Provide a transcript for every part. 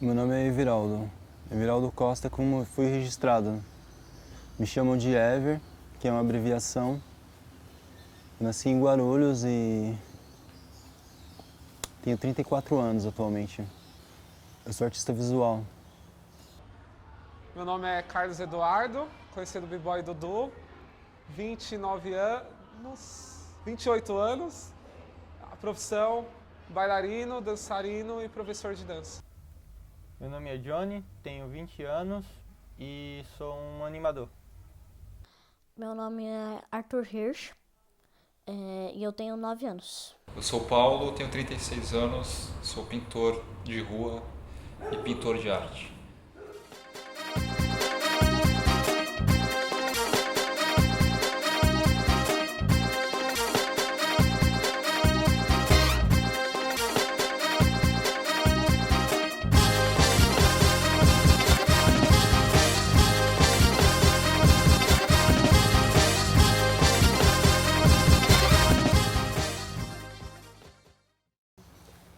Meu nome é Everaldo. Everaldo Costa, como eu fui registrado. Me chamam de Ever, que é uma abreviação. Eu nasci em Guarulhos e tenho 34 anos atualmente. Eu sou artista visual. Meu nome é Carlos Eduardo, conhecido B-Boy Dudu, 29 anos, 28 anos, a profissão bailarino, dançarino e professor de dança. Meu nome é Johnny, tenho 20 anos e sou um animador. Meu nome é Arthur Hirsch e eu tenho 9 anos. Eu sou Paulo, tenho 36 anos, sou pintor de rua e pintor de arte.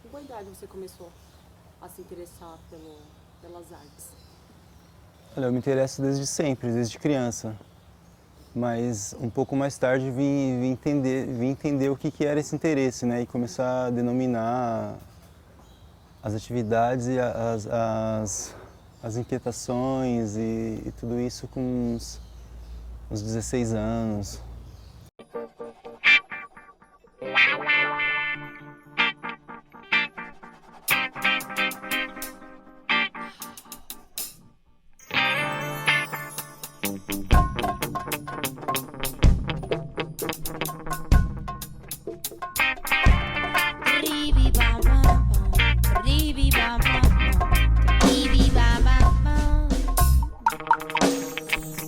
Com qual idade você começou a se interessar pelas artes? Olha, eu me interesso desde sempre, desde criança. Mas um pouco mais tarde vim entender o que era esse interesse, né? E começar a denominar as atividades e as inquietações e tudo isso com uns 16 anos.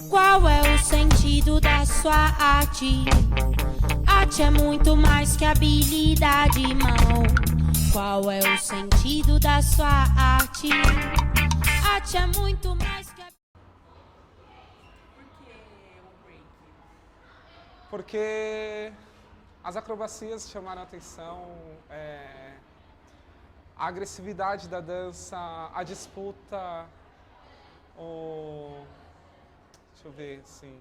Qual é o sentido da sua arte? Arte é muito mais que habilidade, irmão. Qual é o sentido da sua arte? Arte é muito mais que Porque as acrobacias chamaram a atenção, a agressividade da dança, a disputa, deixa eu ver, assim,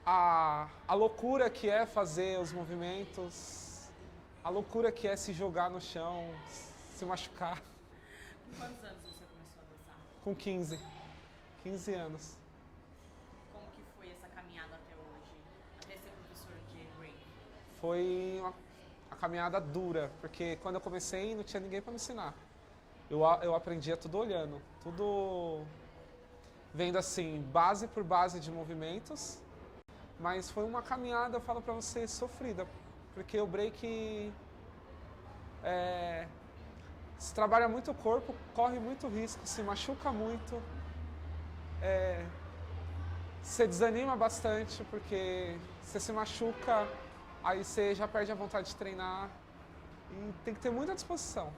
a loucura que é fazer os movimentos, a loucura que é se jogar no chão, se machucar. Com quantos anos você começou a dançar? Com 15 anos. Como que foi essa caminhada até hoje? Até ser professor de break? Foi uma caminhada dura, porque quando eu comecei não tinha ninguém para me ensinar. Eu aprendia tudo olhando, tudo vendo assim, base por base de movimentos, mas foi uma caminhada, eu falo para você, sofrida, porque o break se trabalha muito o corpo, corre muito risco, se machuca muito, você desanima bastante, porque você se machuca, aí você já perde a vontade de treinar e tem que ter muita disposição.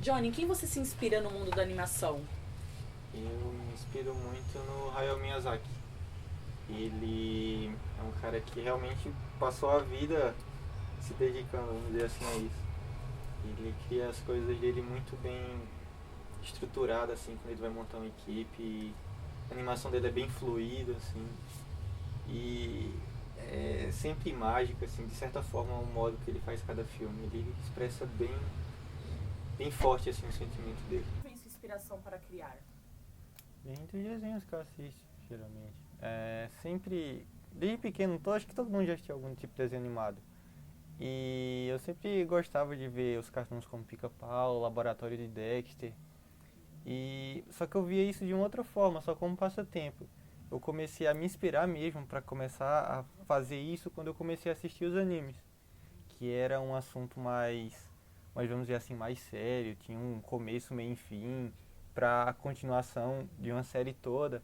Johnny, em quem você se inspira no mundo da animação? Eu me inspiro muito no Hayao Miyazaki. Ele é um cara que realmente passou a vida se dedicando, vamos dizer assim, a isso. Ele cria as coisas dele muito bem estruturadas, assim, quando ele vai montar uma equipe. A animação dele é bem fluida, assim. E é sempre mágica, assim, de certa forma, o modo que ele faz cada filme. Ele expressa bem forte, assim, o sentimento dele. Qual foi sua inspiração para criar? Vem dos desenhos que eu assisto, geralmente. Sempre, desde pequeno, acho que todo mundo já assistiu algum tipo de desenho animado. E eu sempre gostava de ver os cartoons como Pica-Pau, Laboratório de Dexter. Só que eu via isso de uma outra forma, só como passatempo. Eu comecei a me inspirar mesmo para começar a fazer isso quando eu comecei a assistir os animes. Que era um assunto mais, vamos dizer assim, mais sério, tinha um começo, meio e fim, para a continuação de uma série toda.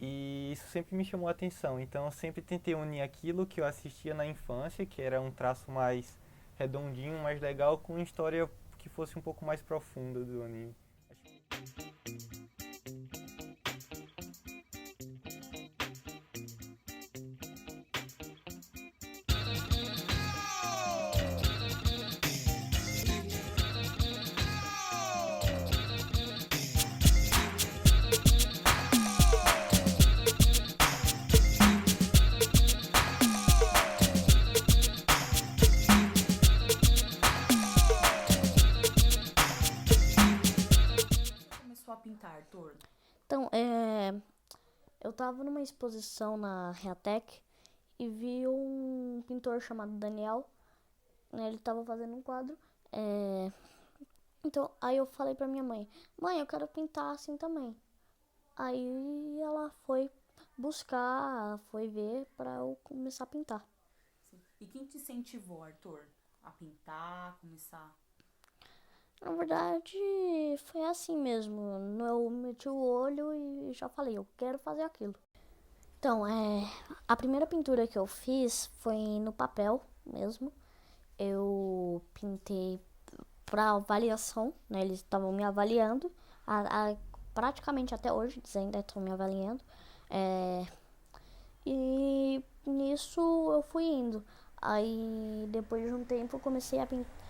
E isso sempre me chamou a atenção, então eu sempre tentei unir aquilo que eu assistia na infância, que era um traço mais redondinho, mais legal, com uma história que fosse um pouco mais profunda do anime. pintar, Arthur? Então, eu tava numa exposição na Reatec e vi um pintor chamado Daniel, né, ele tava fazendo um quadro. Então, aí eu falei pra minha mãe, eu quero pintar assim também. Aí ela foi buscar, foi ver pra eu começar a pintar. Sim. E quem te incentivou, Arthur, a pintar, começar? Na verdade, foi assim mesmo. Eu meti o olho e já falei, eu quero fazer aquilo. Então, a primeira pintura que eu fiz foi no papel mesmo. Eu pintei para avaliação, né? Eles estavam me avaliando, praticamente até hoje eles ainda estão me avaliando. E nisso eu fui indo. Aí depois de um tempo eu comecei a pintar.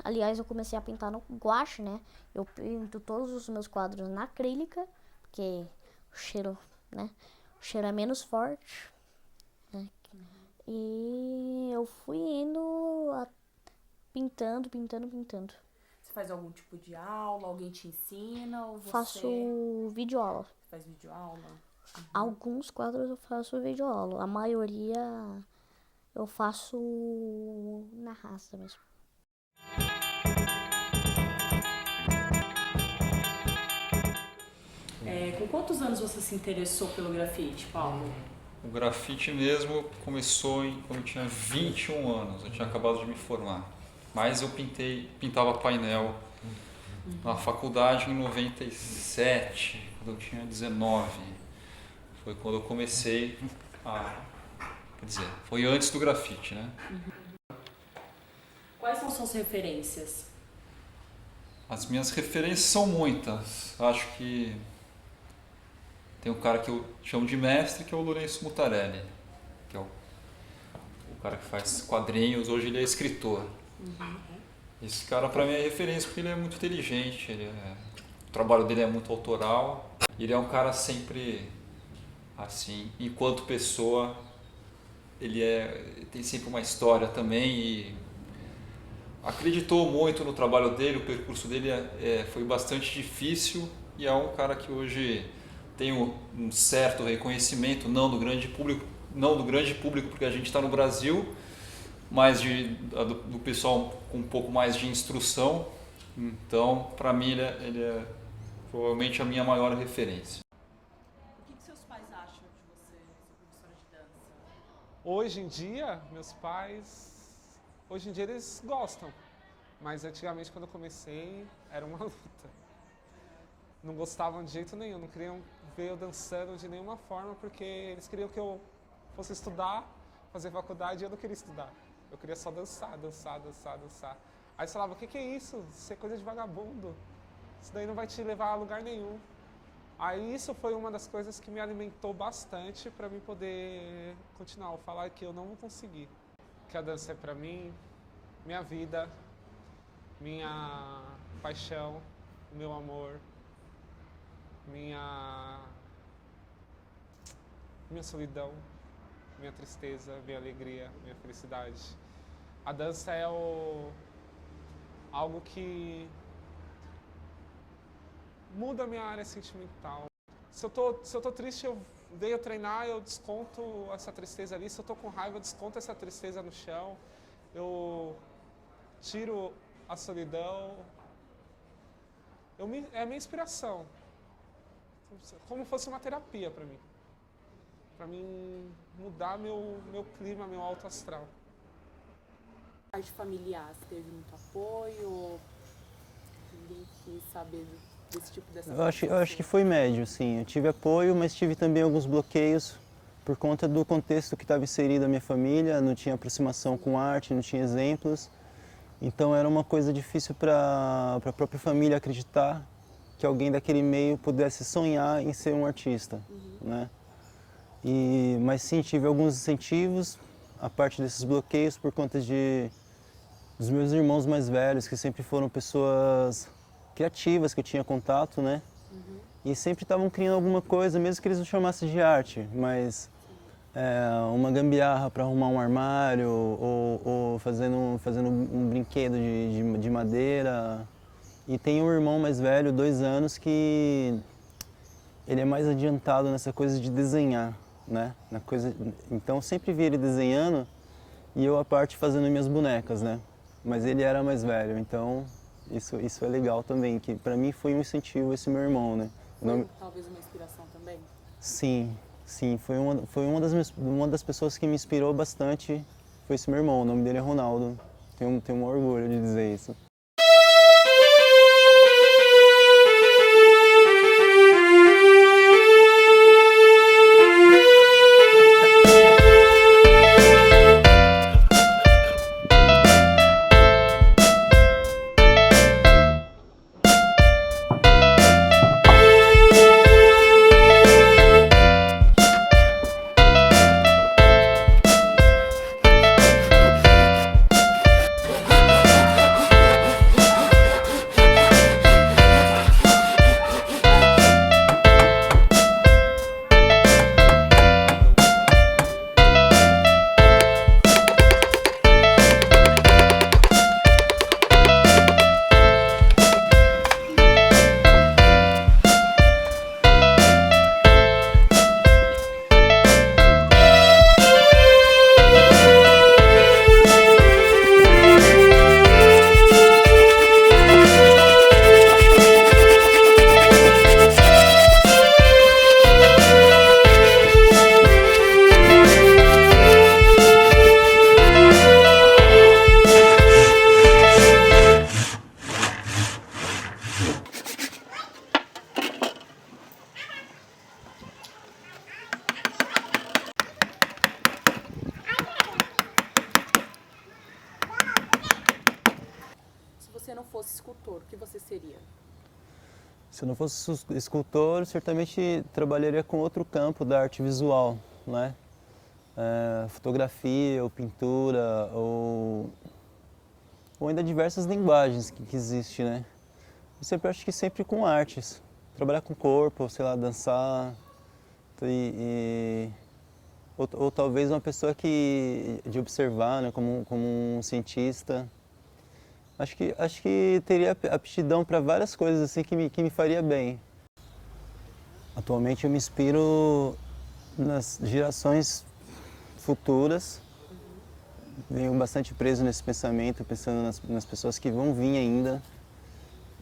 Aliás, eu comecei a pintar no guache, né? Eu pinto todos os meus quadros na acrílica, porque o cheiro, né? O cheiro é menos forte, né? E eu fui indo pintando. Você faz algum tipo de aula? Alguém te ensina? Ou você Faço videoaula. faz videoaula? Alguns quadros eu faço videoaula. A maioria eu faço na raça mesmo. Com quantos anos você se interessou pelo grafite, Paulo? O grafite mesmo começou quando eu tinha 21 anos, eu tinha acabado de me formar. Mas eu pintava painel na faculdade em 97, quando eu tinha 19. Foi quando eu comecei quer dizer, foi antes do grafite, né? Quais são suas referências? As minhas referências são muitas. Acho que tem um cara que eu chamo de mestre, que é o Lourenço Mutarelli, que é o cara que faz quadrinhos, hoje ele é escritor. Esse cara para mim é referência porque ele é muito inteligente, o trabalho dele é muito autoral, e ele é um cara sempre assim, enquanto pessoa, ele tem sempre uma história também e acreditou muito no trabalho dele, o percurso dele foi bastante difícil e é um cara que hoje tem um certo reconhecimento, não do grande público porque a gente está no Brasil, mas do pessoal com um pouco mais de instrução. Então, para mim, ele é provavelmente a minha maior referência. O que seus pais acham de você ser professora de dança? Hoje em dia, meus pais, hoje em dia eles gostam, mas antigamente quando eu comecei era uma luta. Não gostavam de jeito nenhum, não queriam ver eu dançando de nenhuma forma, porque eles queriam que eu fosse estudar, fazer faculdade, e eu não queria estudar. Eu queria só dançar. Aí eles falavam, o que é isso? Isso é coisa de vagabundo. Isso daí não vai te levar a lugar nenhum. Aí isso foi uma das coisas que me alimentou bastante para mim poder continuar. Falar que eu não vou conseguir. Que a dança é para mim, minha vida, minha paixão, o meu amor, minha solidão, minha tristeza, minha alegria, minha felicidade. A dança é algo que muda a minha área sentimental. Se eu tô triste, eu venho treinar, eu desconto essa tristeza ali. Se eu tô com raiva, eu desconto essa tristeza no chão. Eu tiro a solidão. É a minha inspiração. Como fosse uma terapia para mim. Para mim mudar meu clima, meu alto astral. A parte familiar, você teve muito apoio? Ou ninguém quis saber desse tipo dessa Eu acho que foi médio, sim. Eu tive apoio, mas tive também alguns bloqueios por conta do contexto que estava inserido a minha família, não tinha aproximação com arte, não tinha exemplos. Então era uma coisa difícil para a própria família acreditar que alguém daquele meio pudesse sonhar em ser um artista, né? Mas sim, tive alguns incentivos, a parte desses bloqueios por conta dos meus irmãos mais velhos, que sempre foram pessoas criativas, que eu tinha contato, né? E sempre estavam criando alguma coisa, mesmo que eles não chamassem de arte, mas uma gambiarra para arrumar um armário ou fazendo um brinquedo de madeira. E tem um irmão mais velho, 2 anos, que ele é mais adiantado nessa coisa de desenhar, né? Então eu sempre vi ele desenhando e eu a parte fazendo minhas bonecas, né? Mas ele era mais velho, então isso é legal também, que para mim foi um incentivo esse meu irmão, né? Talvez uma inspiração também? Sim, foi uma das pessoas que me inspirou bastante, foi esse meu irmão, o nome dele é Ronaldo. Tenho um orgulho de dizer isso. Se você não fosse escultor, o que você seria? Se eu não fosse escultor, certamente trabalharia com outro campo da arte visual, né? Fotografia, ou pintura, ou ainda diversas linguagens que existem, né? Eu sempre acho que sempre com artes. Trabalhar com o corpo, sei lá, dançar. Ou talvez uma pessoa de observar, né? Como um cientista. Acho que teria aptidão para várias coisas assim que me faria bem. Atualmente eu me inspiro nas gerações futuras. Venho bastante preso nesse pensamento, pensando nas pessoas que vão vir ainda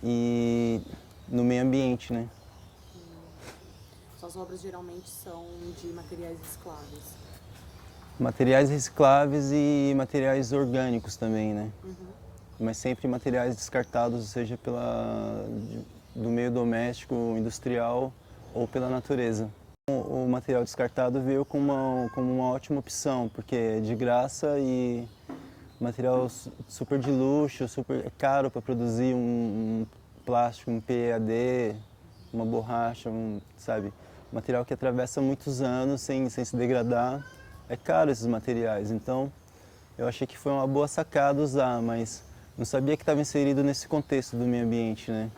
e no meio ambiente, né? Suas obras geralmente são de materiais recicláveis. Materiais recicláveis e materiais orgânicos também, né? Mas sempre materiais descartados, seja do meio doméstico, industrial ou pela natureza. O material descartado veio como uma ótima opção, porque é de graça e material super de luxo, é caro para produzir um plástico, um PEAD, uma borracha, sabe? Material que atravessa muitos anos sem se degradar. É caro esses materiais, então eu achei que foi uma boa sacada usar, mas não sabia que estava inserido nesse contexto do meio ambiente, né?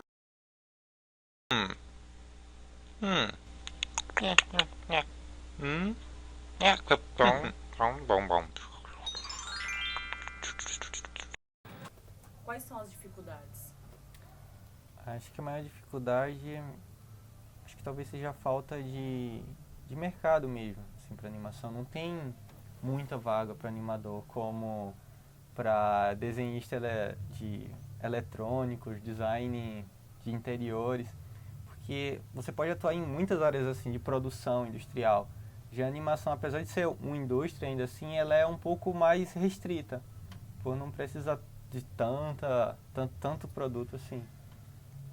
Quais são as dificuldades? Acho que a maior dificuldade, acho que talvez seja a falta de mercado mesmo, assim, para animação. Não tem muita vaga para animador, como para desenhista de eletrônicos, design de interiores, porque você pode atuar em muitas áreas assim de produção industrial. Já a animação, apesar de ser uma indústria ainda assim, ela é um pouco mais restrita, por não precisar de tanto produto assim.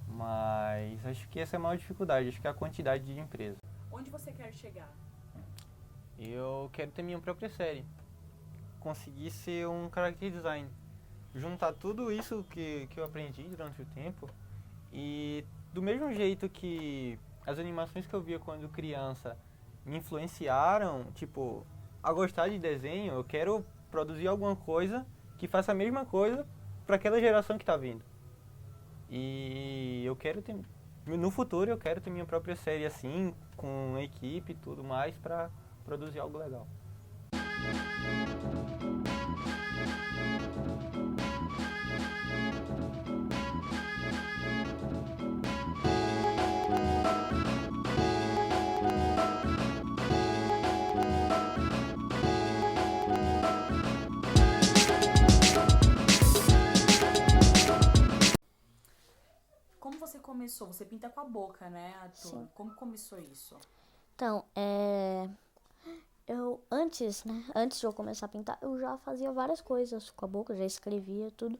Mas acho que essa é a maior dificuldade, acho que é a quantidade de empresas. Onde você quer chegar? Eu quero ter minha própria série, conseguir ser um character design, juntar tudo isso que eu aprendi durante o tempo e do mesmo jeito que as animações que eu via quando criança me influenciaram, tipo, a gostar de desenho, eu quero produzir alguma coisa que faça a mesma coisa para aquela geração que está vindo. E eu quero ter, no futuro eu quero ter minha própria série assim, com equipe e tudo mais, para produzir algo legal. começou? Você pinta com a boca, né, Arthur? Sim. Como começou isso? Então, eu antes, né? Antes de eu começar a pintar, eu já fazia várias coisas com a boca, já escrevia tudo.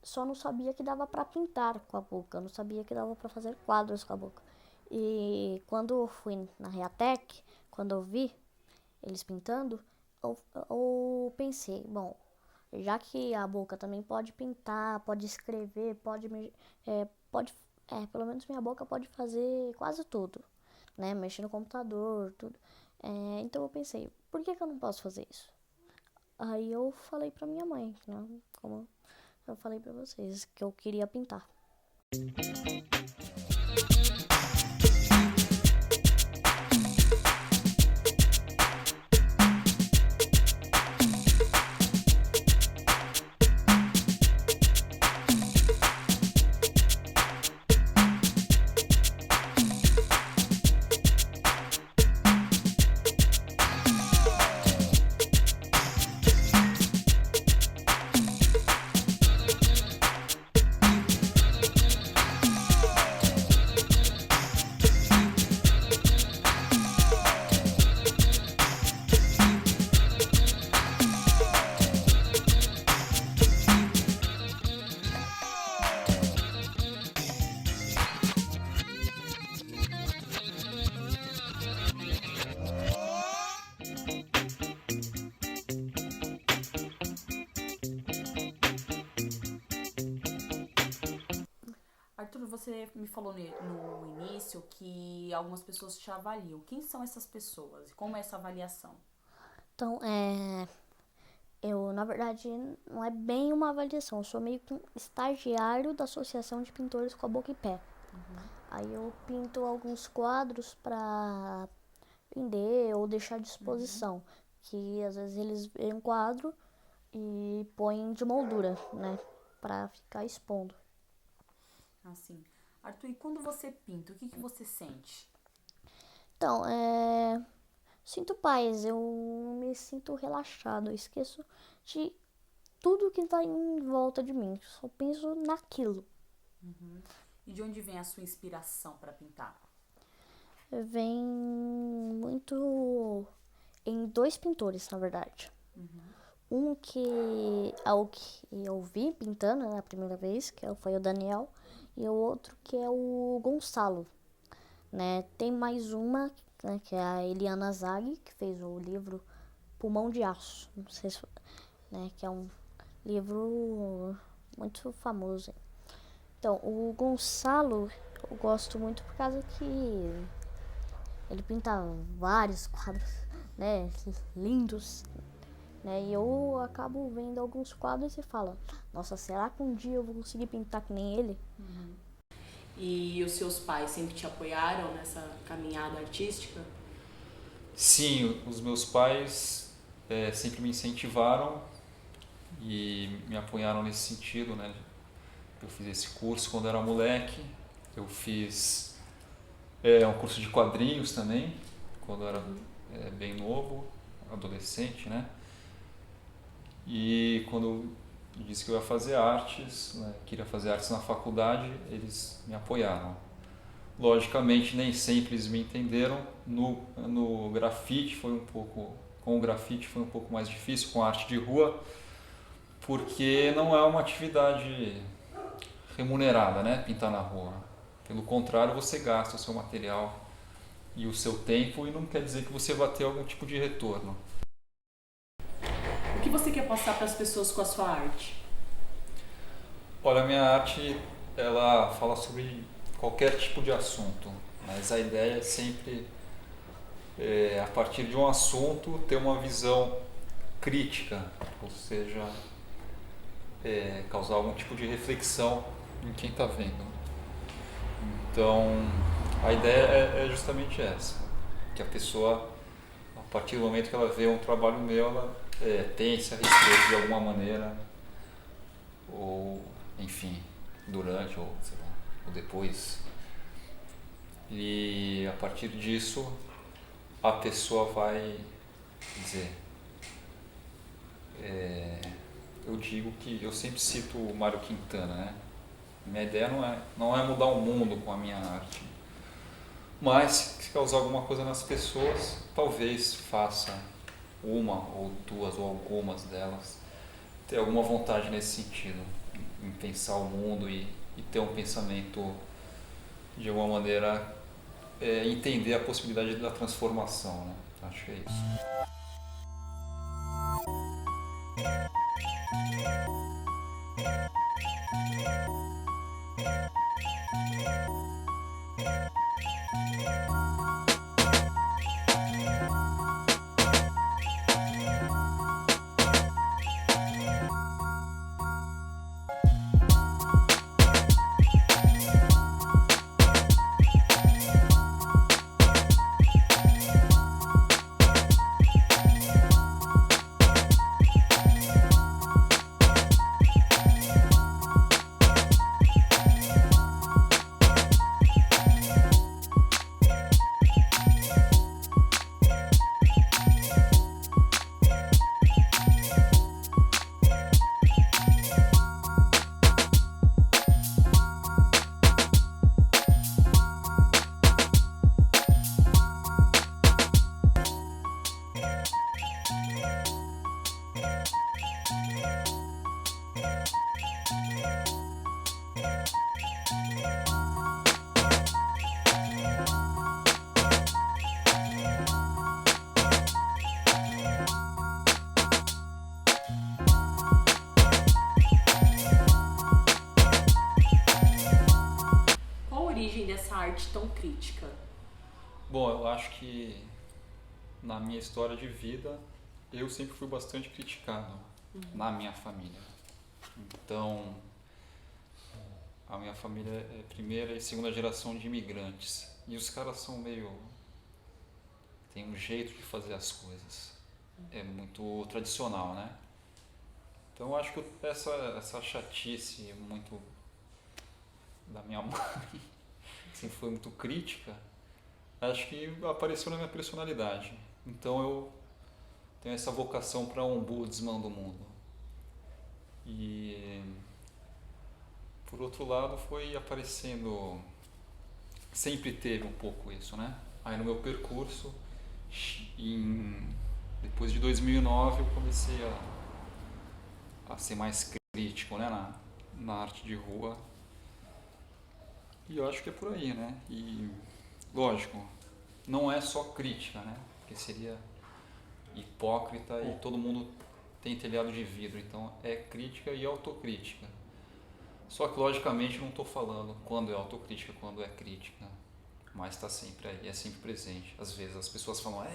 Só não sabia que dava pra pintar com a boca, eu não sabia que dava pra fazer quadros com a boca. E quando eu fui na Reatec, quando eu vi eles pintando, eu pensei, bom, já que a boca também pode pintar, pode escrever, pelo menos minha boca pode fazer quase tudo, né? Mexer no computador, tudo. Então eu pensei, por que eu não posso fazer isso? Aí eu falei pra minha mãe, né? Como eu falei pra vocês, que eu queria pintar. Arthur, você me falou no início que algumas pessoas te avaliam. Quem são essas pessoas e como é essa avaliação? Então, eu, na verdade, não é bem uma avaliação, eu sou meio que um estagiário da Associação de Pintores com a Boca e Pé. Aí eu pinto alguns quadros pra vender ou deixar à disposição, que às vezes eles veem um quadro e põem de moldura, né, pra ficar expondo. Assim. Arthur, e quando você pinta, o que você sente? Então, sinto paz, eu me sinto relaxado, eu esqueço de tudo que tá em volta de mim, só penso naquilo. E de onde vem a sua inspiração para pintar? Vem muito em dois pintores, na verdade. Um que é o que eu vi pintando, né, a primeira vez, que foi o Daniel, e o outro que é o Gonçalo, né? Tem mais uma, né, que é a Eliana Zaghi, que fez o livro Pulmão de Aço, não sei se, né, que é um livro muito famoso. Então, o Gonçalo eu gosto muito por causa que ele pinta vários quadros, né, lindos, né, e eu acabo vendo alguns quadros e falo, nossa, será que um dia eu vou conseguir pintar que nem ele? E os seus pais sempre te apoiaram nessa caminhada artística? Sim, os meus pais sempre me incentivaram e me apoiaram nesse sentido, né? Eu fiz esse curso quando era moleque, eu fiz um curso de quadrinhos também, quando eu era bem novo, adolescente, né? E quando eu disse que eu ia fazer artes, né, queria fazer artes na faculdade, eles me apoiaram. Logicamente, nem sempre eles me entenderam. No grafite com o grafite foi um pouco mais difícil, com a arte de rua, porque não é uma atividade remunerada, né, pintar na rua. Pelo contrário, você gasta o seu material e o seu tempo e não quer dizer que você vai ter algum tipo de retorno. O que você quer passar para as pessoas com a sua arte? Olha, a minha arte, ela fala sobre qualquer tipo de assunto, mas a ideia é sempre, a partir de um assunto, ter uma visão crítica, ou seja, causar algum tipo de reflexão em quem está vendo. Então, a ideia é justamente essa, que a pessoa, a partir do momento que ela vê um trabalho meu, ela pense a respeito de alguma maneira, ou enfim, durante ou, sei lá, ou depois. E a partir disso a pessoa vai dizer, eu digo que eu sempre cito o Mário Quintana, né? Minha ideia não é mudar o mundo com a minha arte, mas se causar alguma coisa nas pessoas, talvez faça uma ou duas ou algumas delas ter alguma vontade nesse sentido, em pensar o mundo e ter um pensamento de alguma maneira, entender a possibilidade da transformação, né? Acho que é isso. Qual a origem dessa arte tão crítica? Bom, eu acho que na minha história de vida eu sempre fui bastante criticado na minha família. Então, a minha família é primeira e segunda geração de imigrantes. E os caras são meio... tem um jeito de fazer as coisas. É muito tradicional, né? Então eu acho que essa chatice muito da minha mãe, que sempre foi muito crítica, acho que apareceu na minha personalidade. Então eu tenho essa vocação para ombudsman do mundo. E por outro lado foi aparecendo, sempre teve um pouco isso, né? Aí no meu percurso, depois de 2009 eu comecei a ser mais crítico, né, na arte de rua. E eu acho que é por aí, né? E lógico, não é só crítica, né? Porque seria hipócrita e todo mundo tem telhado de vidro, então é crítica e autocrítica. Só que logicamente não estou falando quando é autocrítica, quando é crítica, mas está sempre aí, é sempre presente. Às vezes as pessoas falam,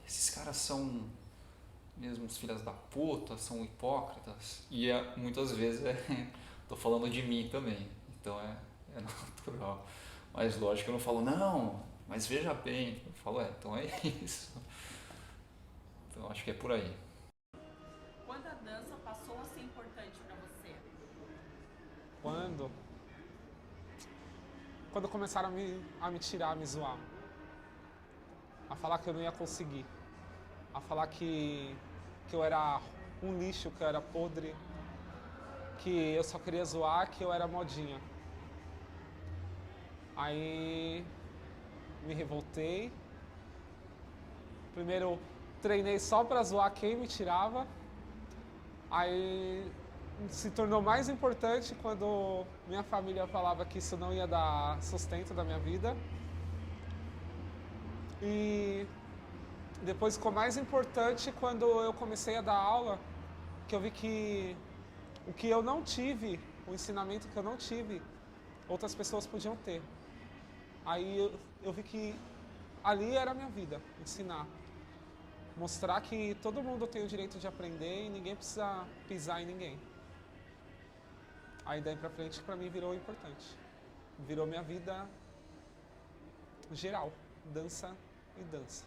esses caras são mesmo os filhos da puta, são hipócritas, e muitas vezes estou falando de mim também, então é natural. Mas lógico que eu não falo, não, mas veja bem, eu falo, então é isso. Então acho que é por aí. Quando a dança passou a ser importante para você? Quando começaram a me tirar, a me zoar, a falar que eu não ia conseguir, a falar que eu era um lixo, que eu era podre, que eu só queria zoar, que eu era modinha. Aí me revoltei. Primeiro treinei só pra zoar quem me tirava. Aí se tornou mais importante quando minha família falava que isso não ia dar sustento da minha vida. E depois ficou mais importante quando eu comecei a dar aula, que eu vi que o que eu não tive, o ensinamento que eu não tive, outras pessoas podiam ter. Aí eu vi que ali era a minha vida, ensinar. Mostrar que todo mundo tem o direito de aprender e ninguém precisa pisar em ninguém. Aí daí pra frente, pra mim, virou importante. Virou minha vida geral, dança e dança.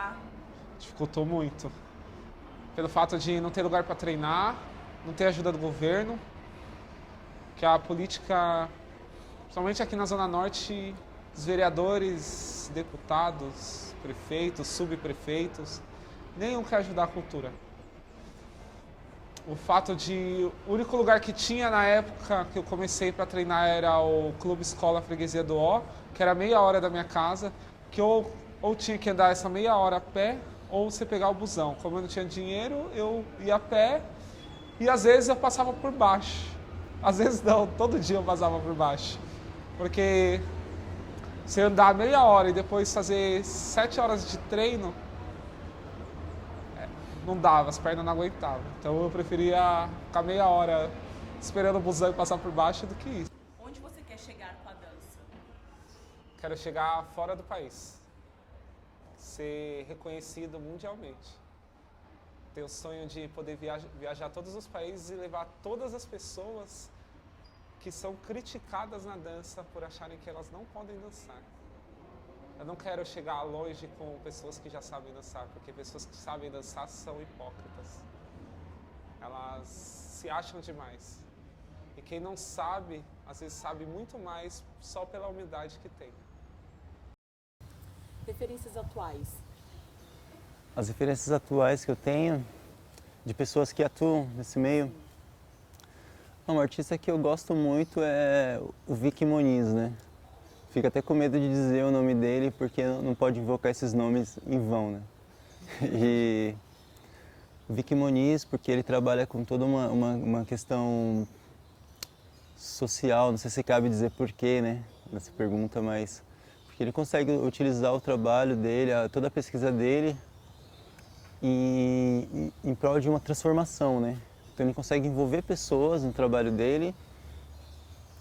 dançar? Dificultou muito. Pelo fato de não ter lugar para treinar, não ter ajuda do governo, que a política, principalmente aqui na Zona Norte, os vereadores, deputados, prefeitos, subprefeitos, nenhum quer ajudar a cultura. O fato de o único lugar que tinha na época que eu comecei para treinar era o Clube Escola Freguesia do Ó, que era meia hora da minha casa, que ou tinha que andar essa meia hora a pé, ou você pegar o busão. Como eu não tinha dinheiro, eu ia a pé e às vezes eu passava por baixo. Às vezes não, todo dia eu passava por baixo. Porque você andar meia hora e depois fazer 7 horas de treino, não dava, as pernas não aguentavam. Então eu preferia ficar meia hora esperando o busão e passar por baixo do que isso. Onde você quer chegar com a dança? Quero chegar fora do país. Ser reconhecido mundialmente. Ter o sonho de poder viajar a todos os países e levar todas as pessoas que são criticadas na dança por acharem que elas não podem dançar. Eu não quero chegar longe com pessoas que já sabem dançar, porque pessoas que sabem dançar são hipócritas. Elas se acham demais. E quem não sabe, às vezes sabe muito mais só pela humildade que tem. Referências atuais. As referências atuais que eu tenho de pessoas que atuam nesse meio. Um artista que eu gosto muito é o Vicky Muniz, né? Fico até com medo de dizer o nome dele porque não pode invocar esses nomes em vão, né? E o Vicky Muniz, porque ele trabalha com toda uma questão social, não sei se cabe dizer porquê, né? Nessa pergunta, mas porque ele consegue utilizar o trabalho dele, toda a pesquisa dele em prol de uma transformação, né? Então ele consegue envolver pessoas no trabalho dele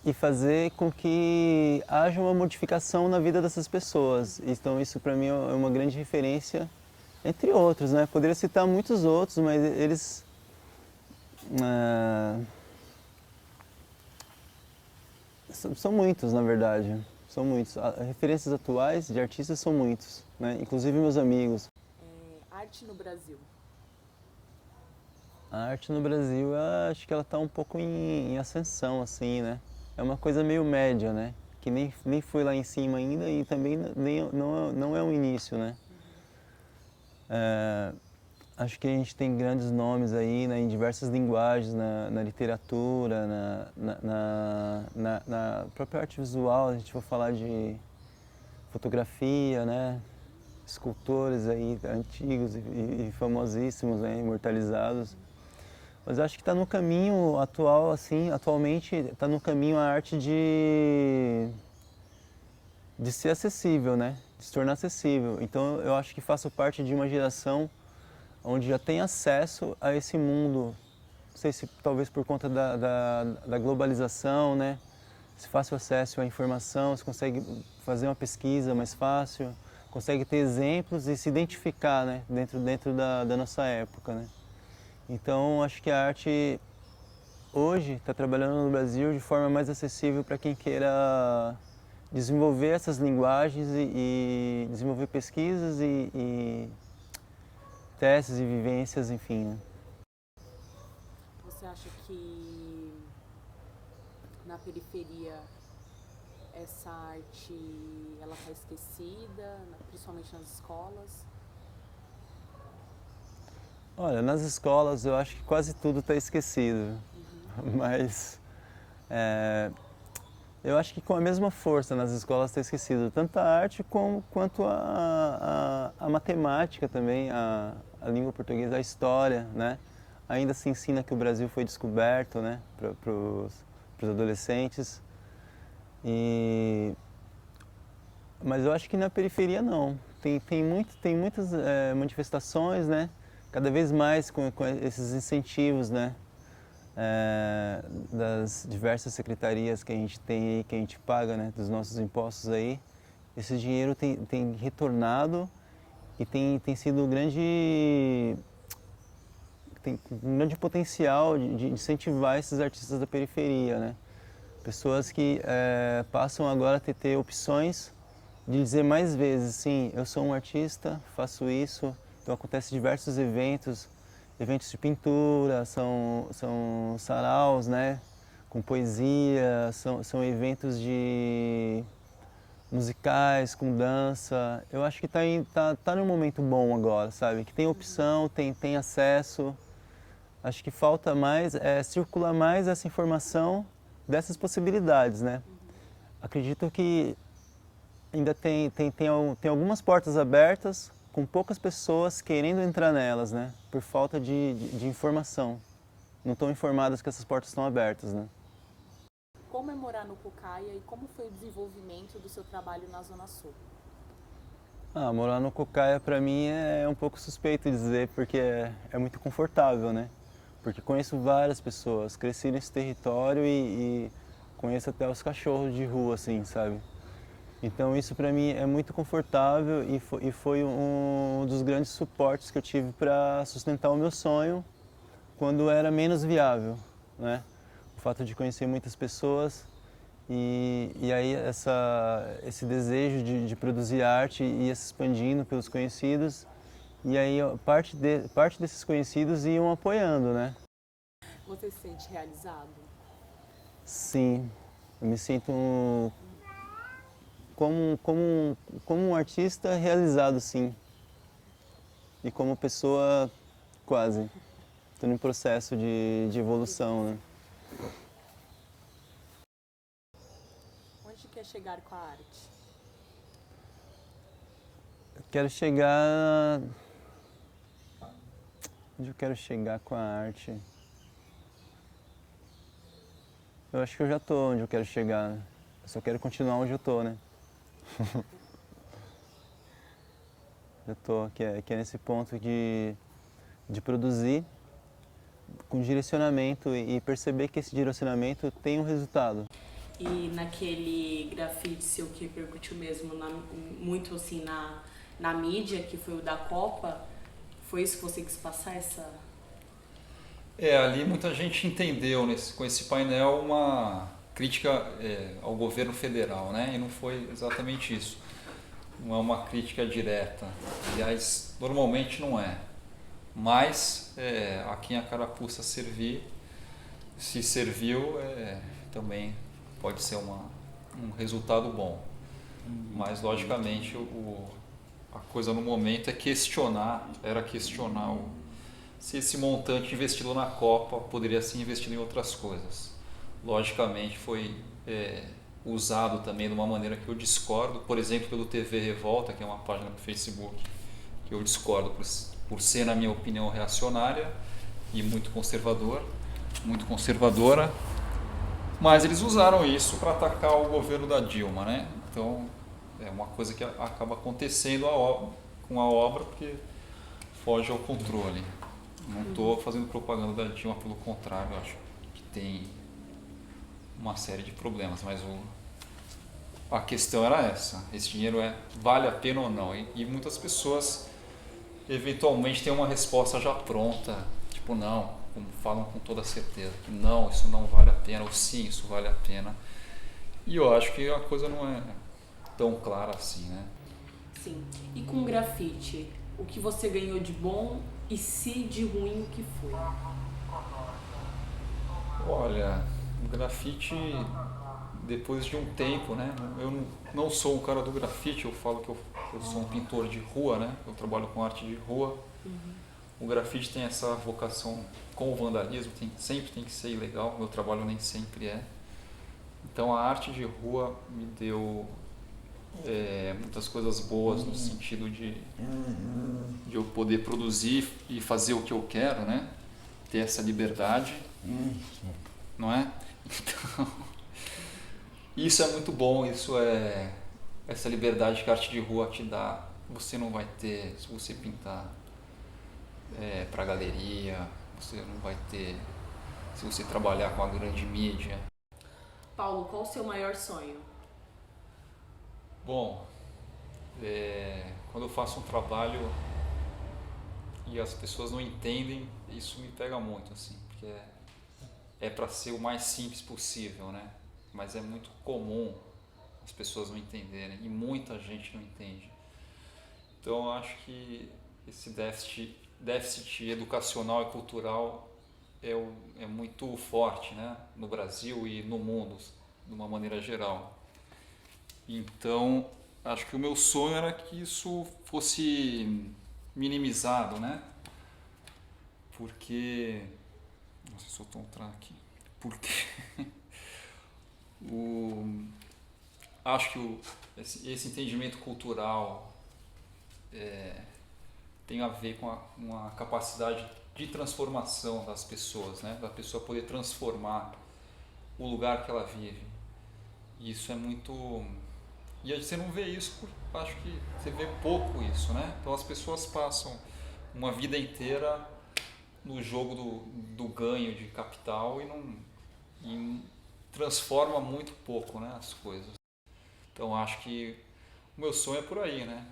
e fazer com que haja uma modificação na vida dessas pessoas. Então isso para mim é uma grande referência, entre outros, né? Poderia citar muitos outros, mas eles são muitos, na verdade. São muitos. Referências atuais de artistas são muitos, né? Inclusive meus amigos. Arte no Brasil. A arte no Brasil, eu acho que ela está um pouco em ascensão, assim, né? É uma coisa meio média, né? Que nem foi lá em cima ainda e também não é um início, né? Acho que a gente tem grandes nomes aí, né, em diversas linguagens, na literatura, na própria arte visual, a gente for falar de fotografia, né? Escultores aí antigos e famosíssimos, né, imortalizados. Mas acho que está no caminho atual, assim, atualmente está no caminho a arte de ser acessível, né? De se tornar acessível. Então eu acho que faço parte de uma geração onde já tem acesso a esse mundo, não sei se talvez por conta da globalização, né? Esse fácil acesso à informação, você consegue fazer uma pesquisa mais fácil, consegue ter exemplos e se identificar, né? dentro da nossa época, né? Então acho que a arte hoje está trabalhando no Brasil de forma mais acessível para quem queira desenvolver essas linguagens e desenvolver pesquisas e testes e vivências, enfim, né? Você acha que na periferia essa arte ela está esquecida, principalmente nas escolas? Olha, nas escolas eu acho que quase tudo está esquecido, mas eu acho que com a mesma força nas escolas está esquecido, tanto a arte quanto a matemática também, a língua portuguesa, a história, né? Ainda se ensina que o Brasil foi descoberto, né, para os adolescentes. Mas eu acho que na periferia não. Tem muitas manifestações, né? Cada vez mais com esses incentivos, né? Das diversas secretarias que a gente tem aí, que a gente paga, né? Dos nossos impostos aí. Esse dinheiro tem retornado e tem sido um grande potencial de incentivar esses artistas da periferia, né? Pessoas que passam agora a ter opções de dizer mais vezes, sim, eu sou um artista, faço isso. Então acontece diversos eventos de pintura, são saraus, né, com poesia, são eventos de musicais, com dança. Eu acho que tá num momento bom agora, sabe? Que tem opção, tem acesso. Acho que falta mais, circular mais essa informação dessas possibilidades, né? Acredito que ainda tem algumas portas abertas, com poucas pessoas querendo entrar nelas, né? Por falta de informação. Não estão informadas que essas portas estão abertas, né? Como é morar no Cocaia e como foi o desenvolvimento do seu trabalho na Zona Sul? Morar no Cocaia para mim é um pouco suspeito dizer, porque é muito confortável, né? Porque conheço várias pessoas, cresci nesse território e conheço até os cachorros de rua, assim, sabe? Então isso para mim é muito confortável e foi um dos grandes suportes que eu tive para sustentar o meu sonho quando era menos viável, né? O fato de conhecer muitas pessoas e aí esse desejo de produzir arte ia se expandindo pelos conhecidos e aí parte desses conhecidos iam apoiando, né? Você se sente realizado? Sim, eu me sinto como um artista realizado, sim. E como pessoa, quase. Estou em processo de evolução, né? Onde quer chegar com a arte? Eu quero chegar... Onde eu quero chegar com a arte? Eu acho que eu já estou onde eu quero chegar, né? Eu só quero continuar onde eu estou, né? Eu estou, que é nesse ponto de produzir com direcionamento e perceber que esse direcionamento tem um resultado. E naquele grafite seu que repercutiu mesmo muito assim na mídia, que foi o da Copa, foi isso que você quis passar, essa... Ali muita gente entendeu com esse painel uma crítica ao governo federal, né? E não foi exatamente isso. Não é uma crítica direta. Aliás, normalmente não é. Mas a quem a carapuça servir, se serviu, também pode ser um resultado bom. Mas, logicamente, a coisa no momento era questionar se esse montante investido na Copa poderia ser investido em outras coisas. Logicamente, foi usado também de uma maneira que eu discordo, por exemplo, pelo TV Revolta, que é uma página do Facebook, que eu discordo por ser, na minha opinião, reacionária e muito conservadora, mas eles usaram isso para atacar o governo da Dilma, né? Então, é uma coisa que acaba acontecendo com a obra porque foge ao controle. Não estou fazendo propaganda da Dilma, pelo contrário, eu acho que tem uma série de problemas, mas a questão era essa, esse dinheiro vale a pena ou não? E muitas pessoas eventualmente têm uma resposta já pronta, tipo não, como falam com toda certeza, que não, isso não vale a pena, ou sim, isso vale a pena. E eu acho que a coisa não é tão clara assim, né? Sim. E com grafite, o que você ganhou de bom e se de ruim, o que foi? Olha, o grafite, depois de um tempo, né? Eu não sou um cara do grafite, eu falo que eu sou um pintor de rua, né? Eu trabalho com arte de rua. O grafite tem essa vocação com o vandalismo, sempre tem que ser ilegal, meu trabalho nem sempre é. Então a arte de rua me deu muitas coisas boas no sentido de eu poder produzir e fazer o que eu quero, né? Ter essa liberdade, não é? Então, isso é muito bom, essa liberdade que a arte de rua te dá, você não vai ter se você pintar para galeria, você não vai ter se você trabalhar com a grande mídia. Paulo, qual o seu maior sonho? Bom, quando eu faço um trabalho e as pessoas não entendem, isso me pega muito, assim, porque é para ser o mais simples possível, né? Mas é muito comum as pessoas não entenderem, e muita gente não entende. Então eu acho que esse déficit educacional e cultural é muito forte, né, no Brasil e no mundo, de uma maneira geral. Então, acho que o meu sonho era que isso fosse minimizado, né? Porque... Não sei se eu estou aqui. Porque acho que esse entendimento cultural tem a ver com uma capacidade de transformação das pessoas, né? Da pessoa poder transformar o lugar que ela vive. E isso é muito... E você não vê isso, acho que você vê pouco isso, né? Então as pessoas passam uma vida inteira no jogo do ganho de capital e transforma muito pouco, né, as coisas. Então acho que o meu sonho é por aí, né?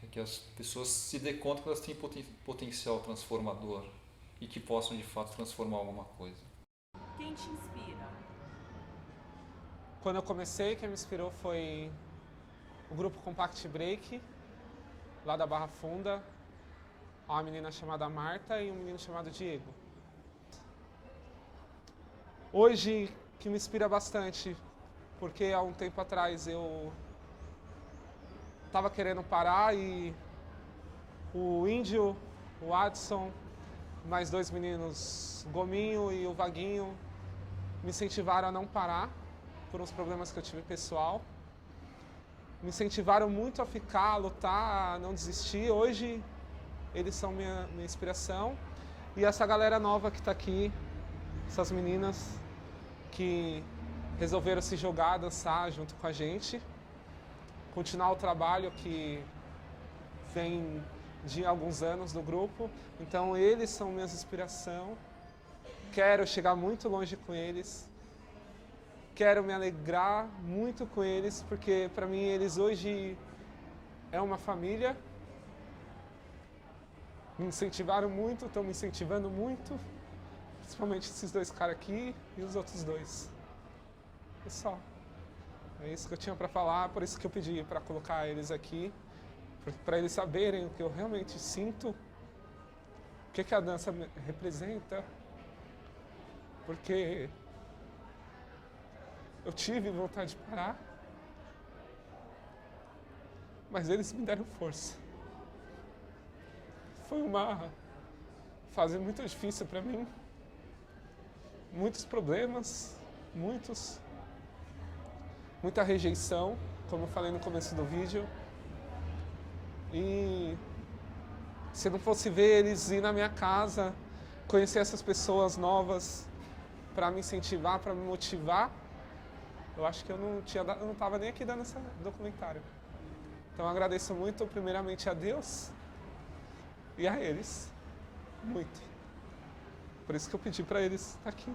É que as pessoas se dêem conta que elas têm potencial transformador e que possam de fato transformar alguma coisa. Quem te inspira? Quando eu comecei, quem me inspirou foi o grupo Compact Break, lá da Barra Funda, uma menina chamada Marta e um menino chamado Diego. Hoje, que me inspira bastante, porque há um tempo atrás eu estava querendo parar e o Índio, o Adson, mais 2 meninos, o Gominho e o Vaguinho, me incentivaram a não parar por uns problemas que eu tive pessoal. Me incentivaram muito a ficar, a lutar, a não desistir. Hoje eles são minha inspiração. E essa galera nova que está aqui, essas meninas que resolveram se jogar, dançar junto com a gente. Continuar o trabalho que vem de alguns anos do grupo. Então eles são minha inspiração. Quero chegar muito longe com eles. Quero me alegrar muito com eles, porque para mim eles hoje é uma família. Me incentivaram muito, estão me incentivando muito. Principalmente esses 2 caras aqui e os outros 2. É só. É isso que eu tinha para falar, por isso que eu pedi para colocar eles aqui. Para eles saberem o que eu realmente sinto. O que a dança representa. Porque eu tive vontade de parar, mas eles me deram força. Foi uma fase muito difícil para mim. Muitos problemas, muita rejeição, como eu falei no começo do vídeo. E se não fosse ver eles ir na minha casa, conhecer essas pessoas novas para me incentivar, para me motivar, eu acho que eu não estava nem aqui dando esse documentário. Então eu agradeço muito, primeiramente, a Deus e a eles. Muito. Por isso que eu pedi para eles estar aqui.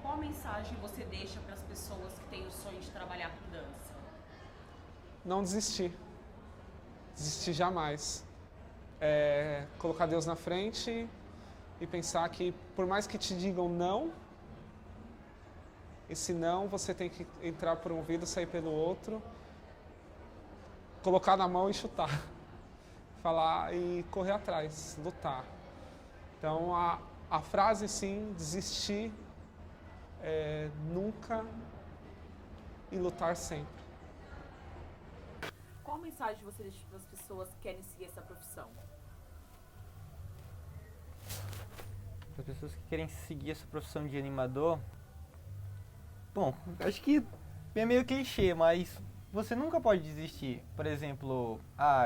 Qual mensagem você deixa para as pessoas que têm o sonho de trabalhar com dança? Não desistir. Desistir jamais. Colocar Deus na frente e pensar que por mais que te digam não, esse não você tem que entrar por um ouvido, sair pelo outro, colocar na mão e chutar. Falar e correr atrás, lutar. Então a frase sim, desistir nunca e lutar sempre. Qual mensagem você deixa para as pessoas que querem seguir essa profissão? Para as pessoas que querem seguir essa profissão de animador, bom, acho que é meio clichê, mas você nunca pode desistir. Por exemplo,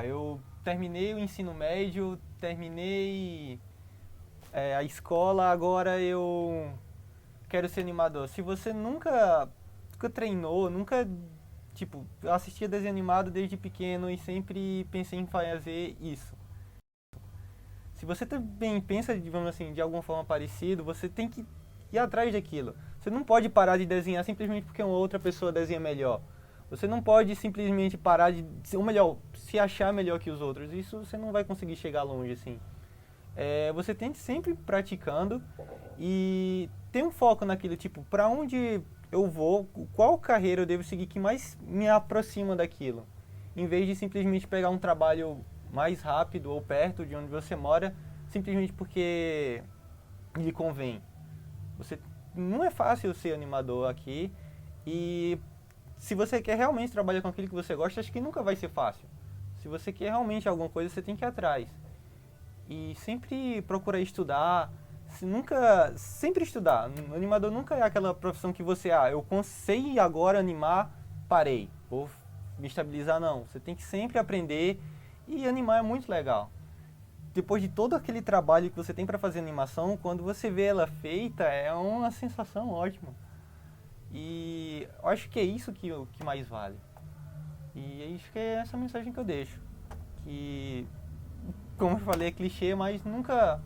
eu terminei o ensino médio, terminei a escola, agora eu quero ser animador. Se você nunca treinou, eu assistia desenho animado desde pequeno e sempre pensei em fazer isso. Se você também pensa, digamos assim, de alguma forma parecido, você tem que ir atrás daquilo. Você não pode parar de desenhar simplesmente porque uma outra pessoa desenha melhor. Você não pode simplesmente parar de, ou melhor, se achar melhor que os outros. Isso você não vai conseguir chegar longe assim. Você tem que sempre praticando e ter um foco naquilo, tipo, para onde eu vou, qual carreira eu devo seguir que mais me aproxima daquilo. Em vez de simplesmente pegar um trabalho mais rápido ou perto de onde você mora, simplesmente porque lhe convém. Não é fácil ser animador aqui e se você quer realmente trabalhar com aquilo que você gosta, acho que nunca vai ser fácil. Se você quer realmente alguma coisa, você tem que ir atrás. E sempre procurar estudar, sempre estudar. O animador nunca é aquela profissão que você, eu sei agora animar, parei, vou me estabilizar, não. Você tem que sempre aprender e animar é muito legal. Depois de todo aquele trabalho que você tem para fazer animação, quando você vê ela feita, é uma sensação ótima. E eu acho que é isso que mais vale. E acho que é essa mensagem que eu deixo. Que, como eu falei, é clichê, mas nunca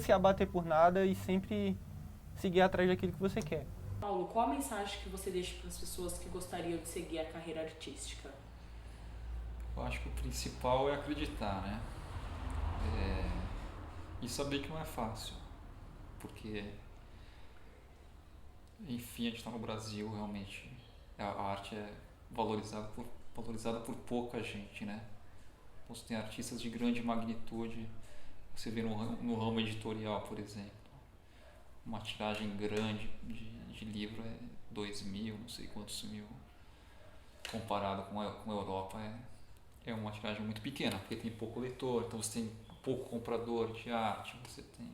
se abater por nada e sempre seguir atrás daquilo que você quer. Paulo, qual a mensagem que você deixa para as pessoas que gostariam de seguir a carreira artística? Eu acho que o principal é acreditar, né? E saber que não é fácil, porque, enfim, a gente está no Brasil, realmente, a arte é valorizada por pouca gente, né? Você tem artistas de grande magnitude, você vê no ramo editorial, por exemplo, uma tiragem grande de livro é 2.000, não sei quantos mil, comparado com a Europa, é uma tiragem muito pequena, porque tem pouco leitor, então você tem pouco comprador de arte, você tem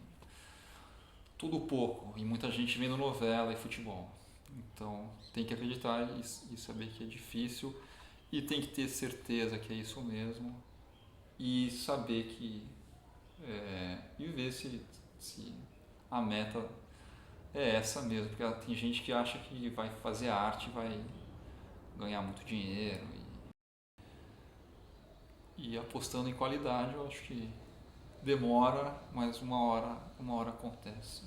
tudo pouco, e muita gente vendo novela e futebol. Então tem que acreditar e saber que é difícil, e tem que ter certeza que é isso mesmo, e saber que e ver se a meta é essa mesmo, porque tem gente que acha que vai fazer arte, vai ganhar muito dinheiro, e apostando em qualidade, eu acho que demora, mas uma hora acontece.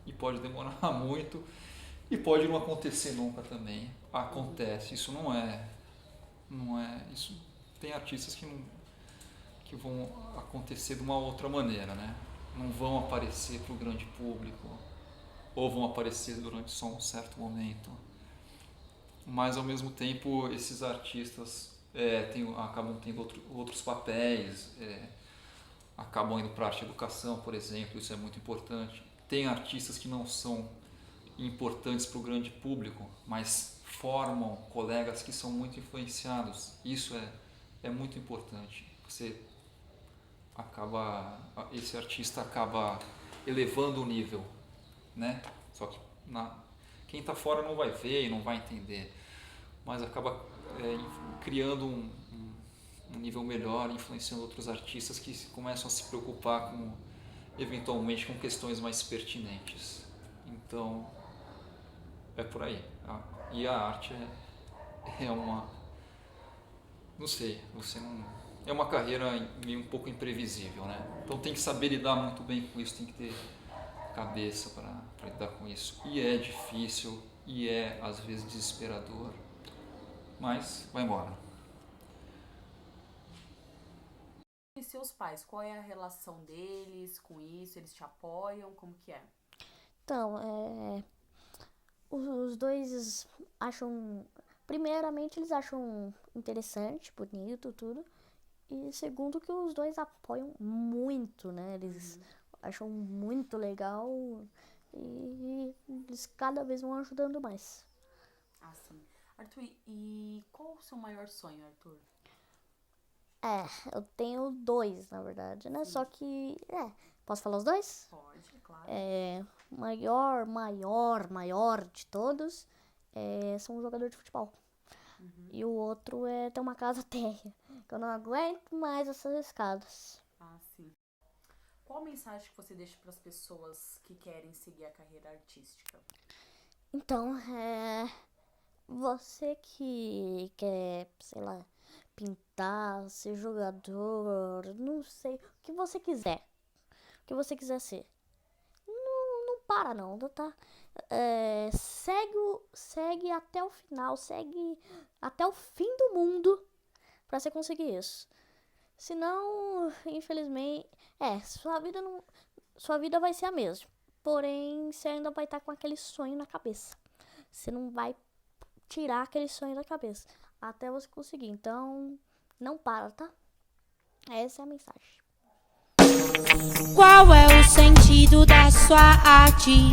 E pode demorar muito e pode não acontecer nunca também. Acontece, isso não é isso. Tem artistas que vão acontecer de uma outra maneira, né? Não vão aparecer para o grande público ou vão aparecer durante só um certo momento. Mas ao mesmo tempo esses artistas acabam tendo outros papéis, acabam indo para a arte e educação, por exemplo, isso é muito importante. Tem artistas que não são importantes para o grande público, mas formam colegas que são muito influenciados. Isso é muito importante. Esse artista acaba elevando o nível, né? Só que quem está fora não vai ver e não vai entender, mas acaba criando um nível melhor, influenciando outros artistas que começam a se preocupar eventualmente com questões mais pertinentes. Então é por aí. E a arte é uma, não sei, é uma carreira meio um pouco imprevisível, né? Então tem que saber lidar muito bem com isso, tem que ter cabeça para lidar com isso. E é difícil e é às vezes desesperador, mas vai embora. E seus pais, qual é a relação deles com isso? Eles te apoiam? Como que é? Então, os dois acham... Primeiramente, eles acham interessante, bonito, tudo. E segundo, que os dois apoiam muito, né? Eles acham muito legal e eles cada vez vão ajudando mais. Ah, sim. Arthur, e qual o seu maior sonho, Arthur? Eu tenho 2, na verdade, né? Sim. Só que, posso falar os 2? Pode, claro. Maior de todos sou um jogador de futebol. E o outro é ter uma casa térrea, que eu não aguento mais essas escadas. Ah, sim. Qual mensagem que você deixa para as pessoas que querem seguir a carreira artística? Então, você que quer, sei lá, pintar, ser jogador, não sei, o que você quiser. O que você quiser ser. Não para não, tá? segue até o final, segue até o fim do mundo pra você conseguir isso. Senão, infelizmente, sua vida vai ser a mesma. Porém, você ainda vai estar com aquele sonho na cabeça. Você não vai tirar aquele sonho da cabeça até você conseguir. Então, não para, tá? Essa é a mensagem. Qual é o sentido da sua arte?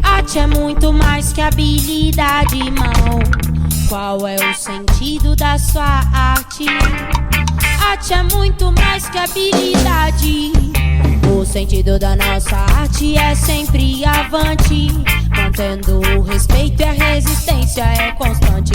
Arte é muito mais que habilidade, irmão. Qual é o sentido da sua arte? Arte é muito mais que habilidade. O sentido da nossa arte é sempre avante, mantendo o respeito e a resistência é constante.